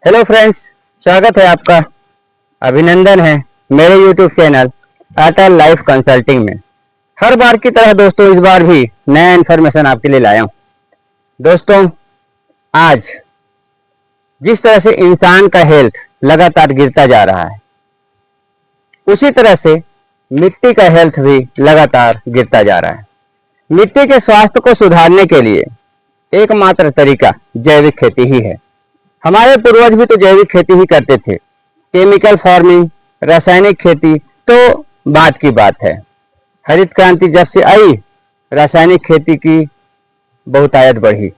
Hello friends, स्वागत है आपका। अभिनंदन है मेरे यूट्यूब चैनल अटल लाइफ कंसल्टिंग में। हर बार की तरह दोस्तों इस बार भी नया इन्फॉर्मेशन आपके लिए लाया हूं। दोस्तों, आज जिस तरह से इंसान का हेल्थ लगातार गिरता जा रहा है, उसी तरह से मिट्टी का हेल्थ भी लगातार गिरता जा रहा है। मिट्टी के स्वास्थ्य को सुधारने के लिए एकमात्र तरीका जैविक खेती ही है। हमारे पूर्वज भी तो जैविक खेती ही करते थे। केमिकल फार्मिंग, रासायनिक खेती तो बात की बात है। हरित क्रांति जब से आई, रासायनिक खेती की बहुतायत बढ़ी।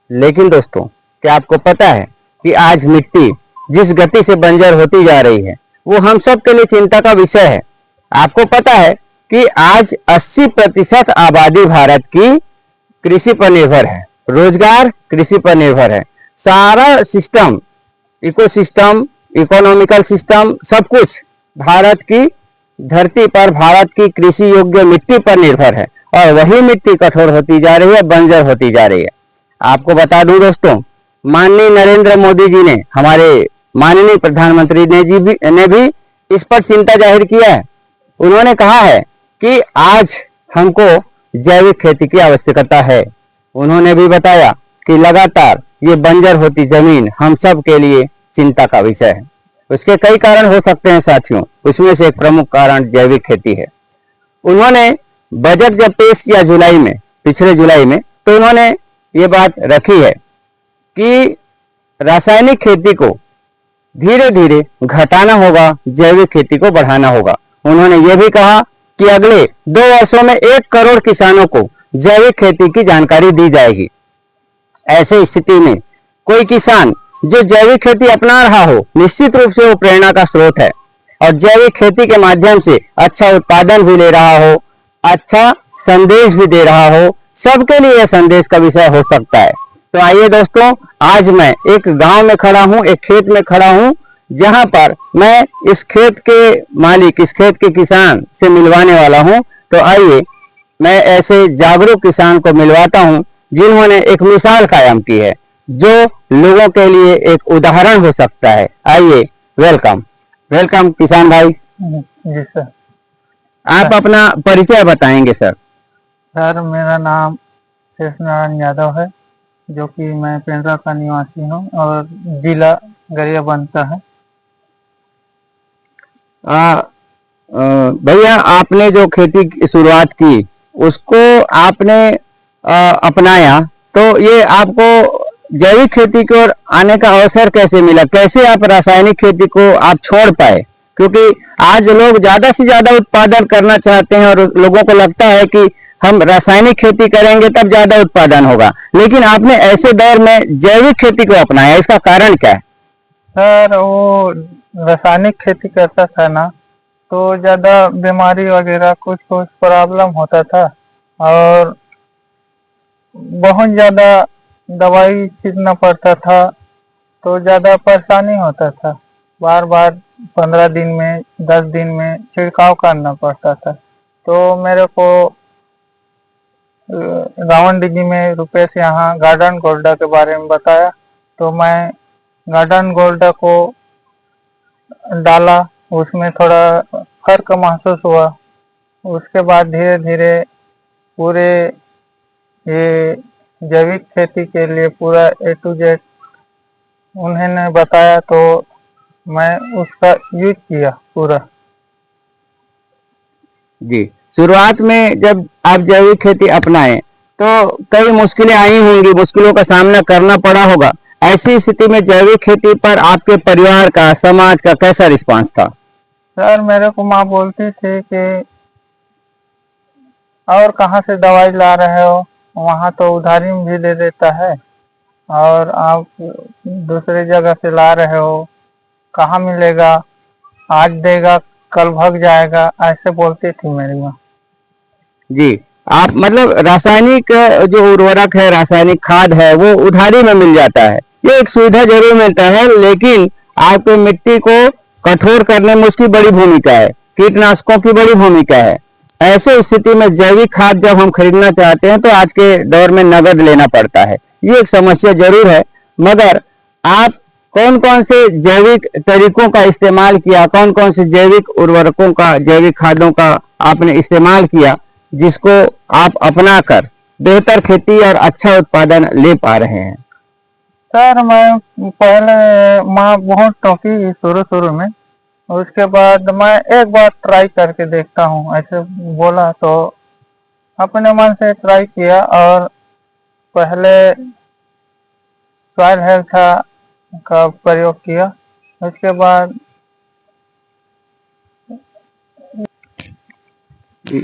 लेकिन दोस्तों, क्या आपको पता है कि आज मिट्टी जिस गति से बंजर होती जा रही है, वो हम सब के लिए चिंता का विषय है। आपको पता है कि आज 80% आबादी भारत की कृषि पर निर्भर है। रोजगार कृषि पर निर्भर है। सारा सिस्टम, इकोसिस्टम, इकोनॉमिकल सिस्टम, सब कुछ भारत की धरती पर, भारत की कृषि योग्य मिट्टी पर निर्भर है। और वही मिट्टी कठोर होती जा रही है, बंजर होती जा रही है। आपको बता दूं दोस्तों, माननीय नरेंद्र मोदी जी ने, हमारे माननीय प्रधानमंत्री ने भी इस पर चिंता जाहिर किया है। उन्होंने कहा है कि आज हमको जैविक खेती की आवश्यकता है। उन्होंने भी बताया कि लगातार ये बंजर होती जमीन हम सब के लिए चिंता का विषय है। उसके कई कारण हो सकते हैं साथियों, उसमें से एक प्रमुख कारण जैविक खेती है। उन्होंने बजट जब पेश किया जुलाई में, पिछले जुलाई में, तो उन्होंने ये बात रखी है कि रासायनिक खेती को धीरे धीरे घटाना होगा, जैविक खेती को बढ़ाना होगा। उन्होंने ये भी कहा कि अगले 2 वर्षों में 1 करोड़ किसानों को जैविक खेती की जानकारी दी जाएगी। ऐसे स्थिति में कोई किसान जो जैविक खेती अपना रहा हो, निश्चित रूप से वो प्रेरणा का स्रोत है। और जैविक खेती के माध्यम से अच्छा उत्पादन भी ले रहा हो, अच्छा संदेश भी दे रहा हो, सबके लिए यह संदेश का विषय हो सकता है। तो आइए दोस्तों, आज मैं एक गांव में खड़ा हूं, एक खेत में खड़ा हूं, जहां पर मैं इस खेत के मालिक, इस खेत के किसान से मिलवाने वाला हूं। तो आइए मैं ऐसे जागरूक किसान को मिलवाता हूं जिन्होंने एक मिसाल कायम की है, जो लोगों के लिए एक उदाहरण हो सकता है। आइए, वेलकम वेलकम किसान भाई। जी सर। आप अपना परिचय बताएंगे सर? सर, मेरा नाम शेष नारायण यादव है, जो कि मैं पेंड्रा का निवासी हूँ और जिला गरियाबंद का है। भैया, आपने जो खेती की शुरुआत की, उसको आपने अपनाया, तो ये आपको जैविक खेती की ओर आने का अवसर कैसे मिला? कैसे आप रासायनिक खेती को आप छोड़ पाए? क्योंकि आज लोग ज्यादा से ज्यादा उत्पादन करना चाहते हैं और लोगों को लगता है कि हम रासायनिक खेती करेंगे तब ज्यादा उत्पादन होगा, लेकिन आपने ऐसे दौर में जैविक खेती को अपनाया, इसका कारण क्या है? सर, वो रासायनिक खेती करता था ना, तो ज्यादा बीमारी वगैरह कुछ प्रॉब्लम होता था और बहुत ज्यादा दवाई छींटना पड़ता था, तो ज्यादा परेशानी होता था। बार बार 15 दिन में, 10 दिन में छिड़काव करना पड़ता था। तो मेरे को रावणडिगी में रुपेश यहाँ गार्डन गोल्डा के बारे में बताया, तो मैं गार्डन गोल्डा को डाला। उसमें थोड़ा फर्क महसूस हुआ। उसके बाद धीरे धीरे पूरे ये जैविक खेती के लिए पूरा A to Z उन्होंने बताया, तो मैं उसका यूज किया पूरा। जी, शुरुआत में जब आप जैविक खेती अपनाए तो कई मुश्किलें आई होंगी, मुश्किलों का सामना करना पड़ा होगा। ऐसी स्थिति में जैविक खेती पर आपके परिवार का, समाज का कैसा रिस्पांस था? सर, मेरे को माँ बोलती थी कि और कहाँ से दवाई ला रहे हो, वहाँ तो उधारी में भी दे देता है, और आप दूसरे जगह से ला रहे हो, कहाँ मिलेगा, आज देगा कल भाग जाएगा, ऐसे बोलती थी मेरी माँ। जी, आप मतलब रासायनिक जो उर्वरक है, रासायनिक खाद है, वो उधारी में मिल जाता है। ये एक सुविधा जरूर मिलता है, लेकिन आपके मिट्टी को कठोर करने में उसकी बड़ी भूमिका है, कीटनाशकों की बड़ी भूमिका है। ऐसे स्थिति में जैविक खाद जब हम खरीदना चाहते हैं तो आज के दौर में नगद लेना पड़ता है। ये एक समस्या जरूर है, मगर आप कौन कौन से जैविक तरीकों का इस्तेमाल किया, कौन कौन से जैविक उर्वरकों का, जैविक खादों का आपने इस्तेमाल किया, जिसको आप अपना कर बेहतर खेती और अच्छा उत्पादन ले पा रहे हैं? सर मैं पहले माँ बहुत टोकी शुरू शुरू में, उसके बाद मैं एक बार ट्राई करके देखता हूँ ऐसे बोला, तो अपने मन से ट्राई किया और पहले सॉइल हेल्थ का प्रयोग किया। उसके बाद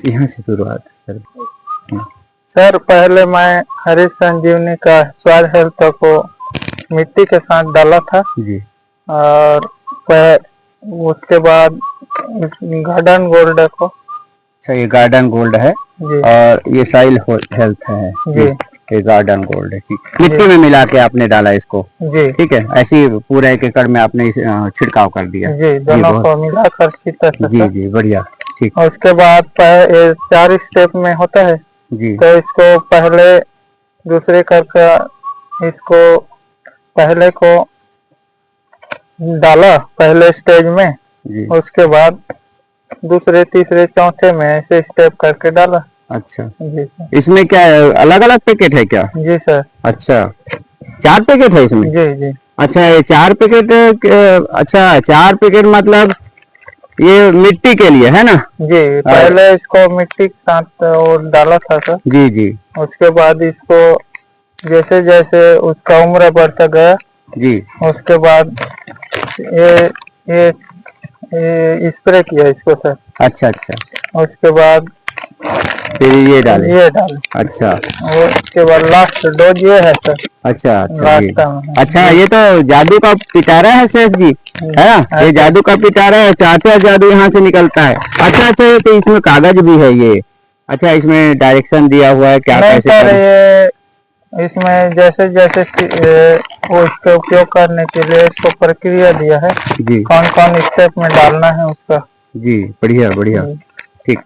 यहाँ से शुरुआत सर। सर पहले मैं हरीश संजीवनी का सॉइल हेल्थ को मिट्टी के साथ डाला था जी, और उसके बाद गार्डन गोल्ड को। अच्छा, ये गार्डन गोल्ड है जी और ये सॉइल हेल्थ है जी ये गार्डन गोल्ड है। ठीक, मिट्टी में मिला के आपने डाला इसको? जी ठीक है, ऐसी पूरा 1 एकड़ में आपने छिड़काव कर दिया? जी, दोनों को मिलाकर अच्छी जी जी, बढ़िया। ठीक, और उसके बाद 4 स्टेप में होता है, जी तो इसको पहले दूसरे करके इसको पहले को डाला पहले स्टेज में, जी। उसके बाद दूसरे तीसरे चौथे में ऐसे स्टेप करके डाला। अच्छा, जी सर। इसमें क्या अलग अलग पैकेट है क्या? जी सर। अच्छा, 4 पैकेट है इसमें? जी जी। अच्छा, ये 4 पैकेट, अच्छा 4 पैकेट मतलब ये मिट्टी के लिए है ना? जी, पहले इसको मिट्टी के साथ और डाला था सर। जी जी। उसके बाद इसको जैसे जैसे उसका उम्र बढ़ता गया, जी, उसके बाद ये स्प्रे किया इसको सर। अच्छा अच्छा, उसके बाद फिर ये डाले? ये डाले। अच्छा, और उसके बाद लास्ट डोज ये है सर। अच्छा अच्छा जी। लास्ट में। अच्छा, ये तो जादू का पिटारा है शेष जी, है ना? ये जादू का पिटारा है, चाचा जादू यहाँ से निकलता है। अच्छा अच्छा, ये तो इसमें कागज भी है ये। अच्छा, इसमें डायरेक्शन दिया हुआ है क्या नहीं कैसे सर, करना? ये इसमें जैसे जैसे वो इसके उपयोग करने के लिए इसको प्रक्रिया दिया है, जी कौन कौन स्टेप में डालना है उसका। जी, बढ़िया बढ़िया। ठीक।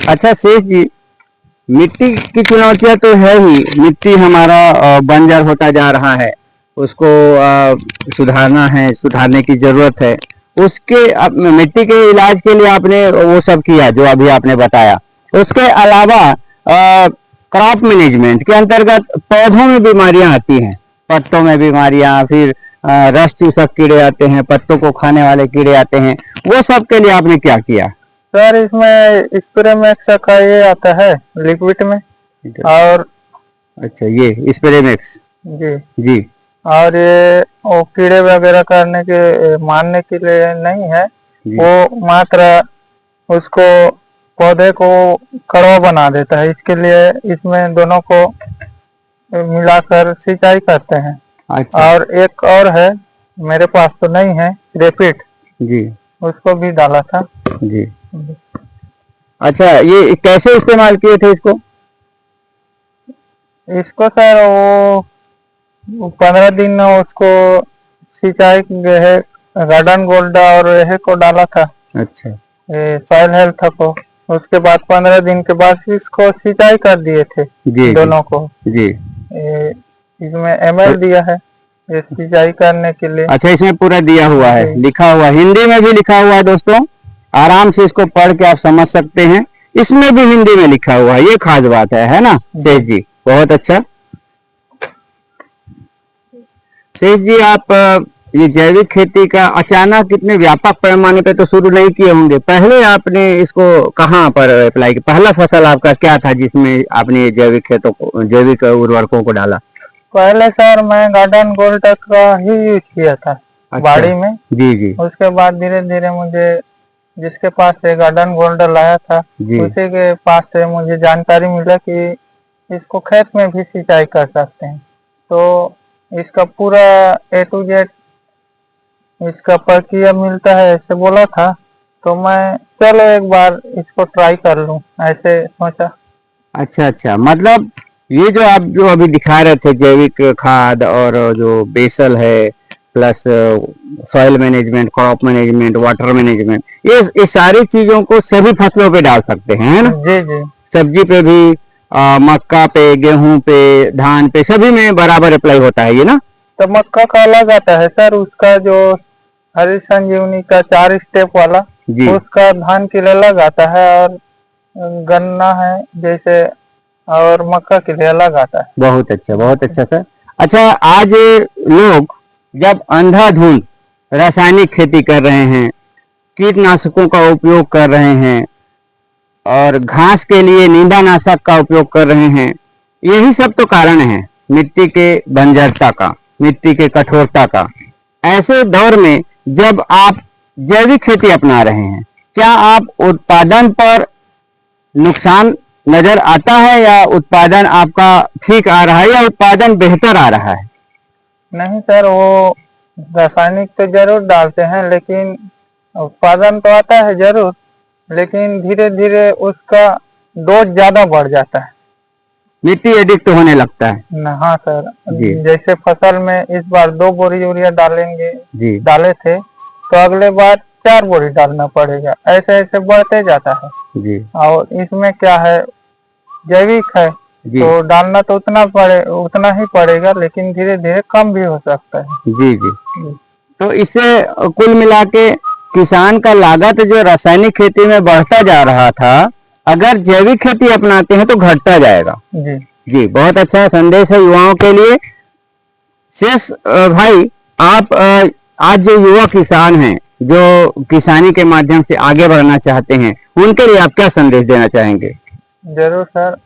अच्छा शेष जी, मिट्टी की चुनौतियां तो है ही, मिट्टी हमारा बंजर होता जा रहा है, उसको सुधारना है, सुधारने की जरूरत है। उसके मिट्टी के इलाज के लिए आपने वो सब किया जो अभी आपने बताया। उसके अलावा क्रॉप मैनेजमेंट के अंतर्गत पौधों में बीमारियां आती हैं, पत्तों में बीमारियां, फिर रस चूसक कीड़े आते हैं, पत्तों को खाने वाले कीड़े आते हैं, वो सब के लिए आपने क्या किया? सर इसमें स्प्रे मैक्स का ये आता है लिक्विड में, और अच्छा, ये स्प्रे मैक्स? जी जी। और ये वो कीड़े वगैरह करने के मारने के लिए नहीं है, वो मात्र उसको पौधे को कड़वा बना देता है, इसके लिए इसमें दोनों को मिलाकर सिंचाई करते हैं। अच्छा। और एक और है, मेरे पास तो नहीं है, रेपिड, जी, उसको भी डाला था। जी। अच्छा, ये कैसे इस्तेमाल किए थे इसको? इसको सर वो 15 दिन उसको सिंचाई है, गार्डन गोल्ड और यह को डाला था। अच्छा, सॉइल हेल्थ को। उसके बाद 15 दिन के बाद इसको सिंचाई कर दिए थे जी, दोनों को जी। इसमें एमएल दिया है ये सिंचाई करने के लिए। अच्छा, इसमें पूरा दिया हुआ है, लिखा हुआ, हिंदी में भी लिखा हुआ है दोस्तों, आराम से इसको पढ़ के आप समझ सकते हैं। इसमें भी हिंदी में लिखा हुआ है, ये खास बात है ना शेष जी? बहुत अच्छा। शेष जी, आप ये जैविक खेती का अचानक इतने व्यापक पैमाने पे तो शुरू नहीं किए होंगे, पहले आपने इसको कहाँ पर अप्लाई किया? पहला फसल आपका क्या था जिसमें आपने जैविक खेतों को, जैविक उर्वरकों को डाला? पहले सर मैं गार्डन गोल्ड का ही यूज किया था। अच्छा, बाड़ी में। जी जी। उसके बाद धीरे धीरे मुझे जिसके पास से गार्डन गोल्ड लाया था, उसी के पास से मुझे जानकारी मिला कि इसको खेत में भी सिंचाई कर सकते हैं, तो इसका पूरा A to Z इसका प्रक्रिया मिलता है ऐसे बोला था, तो मैं चलो एक बार इसको ट्राई कर लूं ऐसे सोचा। अच्छा अच्छा, मतलब ये जो आप जो अभी दिखा रहे थे जैविक खाद और जो बेसल है, plus soil management, crop management, water management, ये सारी चीजों को सभी फसलों पे डाल सकते हैं, है ना? जी जी। सब्जी पे भी, मक्का पे, गेहूं पे, धान पे, सभी में बराबर अप्लाई होता है ये ना? तो मक्का का अलग आता है सर, उसका जो हरी संजीवनी का 4 स्टेप वाला, जी उसका धान के लिए अलग आता है, और गन्ना है जैसे, और मक्का के लिए अलग आता है। बहुत अच्छा सर। अच्छा, आज लोग जब अंधाधुंध रासायनिक खेती कर रहे हैं, कीटनाशकों का उपयोग कर रहे हैं और घास के लिए नींदानाशक का उपयोग कर रहे हैं, यही सब तो कारण है मिट्टी के बंजरता का, मिट्टी के कठोरता का। ऐसे दौर में जब आप जैविक खेती अपना रहे हैं, क्या आप उत्पादन पर नुकसान नजर आता है या उत्पादन आपका ठीक आ रहा है या उत्पादन बेहतर आ रहा है? नहीं सर, वो रासायनिक तो जरूर डालते हैं, लेकिन उत्पादन तो आता है जरूर, लेकिन धीरे धीरे उसका डोज ज्यादा बढ़ जाता है, मिट्टी एडिक्ट होने लगता है। हाँ सर। जी जैसे फसल में इस बार 2 बोरी यूरिया डालेंगे, जी डाले थे, तो अगले बार 4 बोरी डालना पड़ेगा, ऐसे ऐसे बढ़ते जाता है। जी और इसमें क्या है, जैविक है जी तो डालना तो उतना ही पड़ेगा, लेकिन धीरे धीरे कम भी हो सकता है। जी जी। तो इससे कुल मिला के किसान का लागत जो रासायनिक खेती में बढ़ता जा रहा था, अगर जैविक खेती अपनाते हैं तो घटता जाएगा। जी जी, बहुत अच्छा संदेश है युवाओं के लिए। शेष भाई, आप आज जो युवा किसान हैं, जो किसानी के माध्यम से आगे बढ़ना चाहते हैं, उनके लिए आप क्या संदेश देना चाहेंगे? जरूर सर,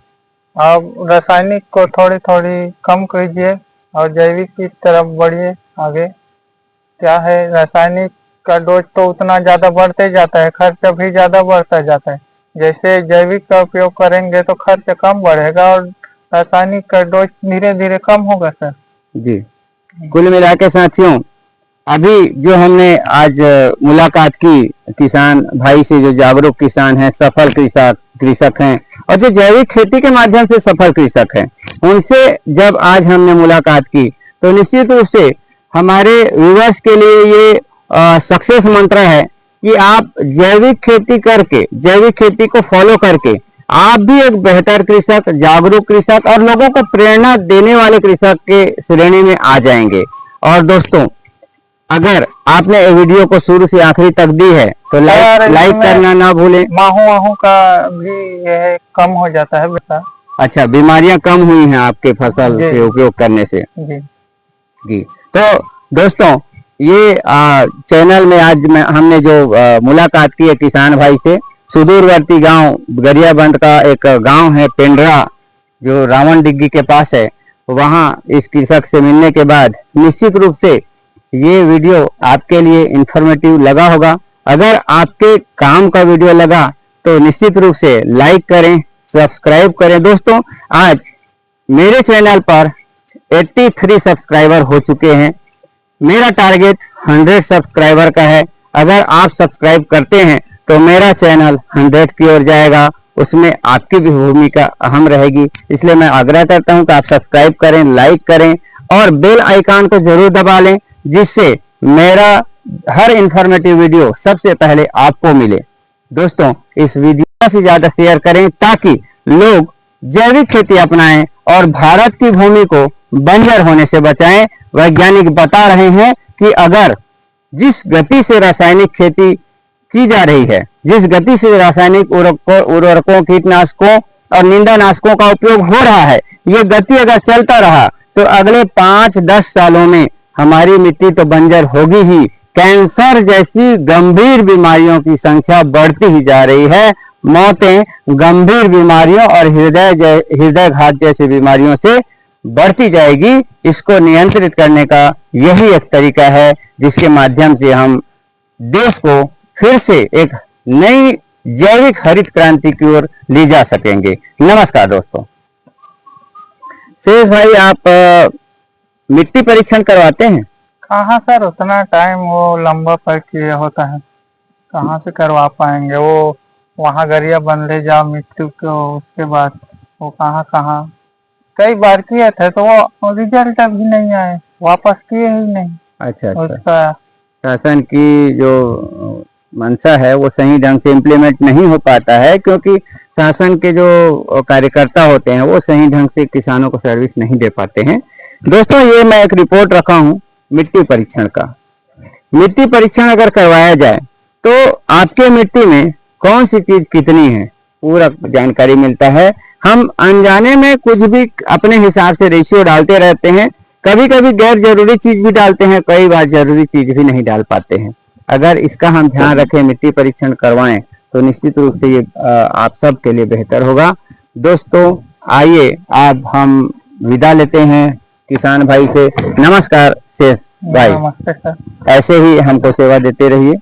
आप रासायनिक को थोड़ी थोड़ी कम कीजिए और जैविक की तरफ बढ़िए आगे। क्या है, रासायनिक का डोज तो उतना ज्यादा बढ़ते जाता है, खर्च भी ज्यादा बढ़ता जाता है। जैसे जैविक का उपयोग करेंगे तो खर्च कम बढ़ेगा और रासायनिक का डोज धीरे धीरे कम होगा सर। जी, कुल मिला के साथियों, अभी जो हमने आज मुलाकात की किसान भाई से, जो जागरूक किसान हैं, सफल कृषक हैं और जो जैविक खेती के माध्यम से सफल कृषक हैं, उनसे जब आज हमने मुलाकात की तो निश्चित रूप से हमारे व्यूअर्स के लिए ये सक्सेस मंत्र है कि आप जैविक खेती करके, जैविक खेती को फॉलो करके आप भी एक बेहतर कृषक, जागरूक कृषक और लोगों को प्रेरणा देने वाले कृषक के श्रेणी में आ जाएंगे। और दोस्तों, अगर आपने वीडियो को शुरू से आखिरी तक दी है तो लाइक करना ना भूलें। माहू का भी यह कम हो जाता है बेटा। अच्छा, बीमारियां कम हुई हैं आपके फसल के उपयोग करने से? जी जी। तो दोस्तों, ये चैनल में आज हमने जो मुलाकात की है किसान भाई से, सुदूरवर्ती गांव गरियाबंद का एक गांव है पेंड्रा, जो रावण डिग्गी के पास है, वहां इस कृषक से मिलने के बाद निश्चित रूप से ये वीडियो आपके लिए इंफॉर्मेटिव लगा होगा। अगर आपके काम का वीडियो लगा तो निश्चित रूप से लाइक करें, सब्सक्राइब करें। दोस्तों, आज मेरे चैनल पर 83 सब्सक्राइबर हो चुके हैं। मेरा टारगेट 100 सब्सक्राइबर का है। अगर आप सब्सक्राइब करते हैं तो मेरा चैनल 100 की ओर जाएगा, उसमें आपकी भी भूमिका अहम रहेगी। इसलिए मैं आग्रह करता हूं कि आप सब्सक्राइब करें, लाइक करें और बेल आइकन को जरूर दबा लें, जिससे मेरा हर इंफॉर्मेटिव वीडियो सबसे पहले आपको मिले। दोस्तों, इस वीडियो से ज्यादा शेयर करें ताकि लोग जैविक खेती अपनाएं और भारत की भूमि को बंजर होने से बचाएं। वैज्ञानिक बता रहे हैं कि अगर जिस गति से रासायनिक खेती की जा रही है, जिस गति से रासायनिक उर्वरकों, कीटनाशकों और निंदानाशकों का उपयोग हो रहा है, ये गति अगर चलता रहा तो अगले 5-10 सालों में हमारी मिट्टी तो बंजर होगी ही, कैंसर जैसी गंभीर बीमारियों की संख्या बढ़ती ही जा रही है। मौतें गंभीर बीमारियों और हृदयघात जैसी बीमारियों से बढ़ती जाएगी। इसको नियंत्रित करने का यही एक तरीका है जिसके माध्यम से हम देश को फिर से एक नई जैविक हरित क्रांति की ओर ले जा सकेंगे। नमस्कार दोस्तों। शेष भाई, आप मिट्टी परीक्षण करवाते हैं? कहाँ सर, उतना टाइम वो लंबा प्रक्रिया होता है, कहाँ से करवा पाएंगे। वो वहाँ गरियाबंद ले जाओ मिट्टी को, उसके बाद वो कहाँ कई बार किए थे तो वो रिजल्ट अभी नहीं आए, वापस किए ही नहीं। अच्छा, उसका शासन की जो मंशा है वो सही ढंग से इम्प्लीमेंट नहीं हो पाता है, क्योंकि शासन के जो कार्यकर्ता होते हैं वो सही ढंग से किसानों को सर्विस नहीं दे पाते हैं। दोस्तों ये मैं एक रिपोर्ट रखा हूँ मिट्टी परीक्षण का। मिट्टी परीक्षण अगर करवाया जाए तो आपके मिट्टी में कौन सी चीज कितनी है पूरा जानकारी मिलता है। हम अनजाने में कुछ भी अपने हिसाब से रेशियो डालते रहते हैं, कभी कभी गैर जरूरी चीज भी डालते हैं, कई बार जरूरी चीज भी नहीं डाल पाते हैं। अगर इसका हम ध्यान रखें, मिट्टी परीक्षण करवाएं तो निश्चित रूप से ये आप सब के लिए बेहतर होगा। दोस्तों आइए अब हम विदा लेते हैं किसान भाई से। नमस्कार शेष भाई, नमस्ते सर। ऐसे ही हमको सेवा देते रहिए।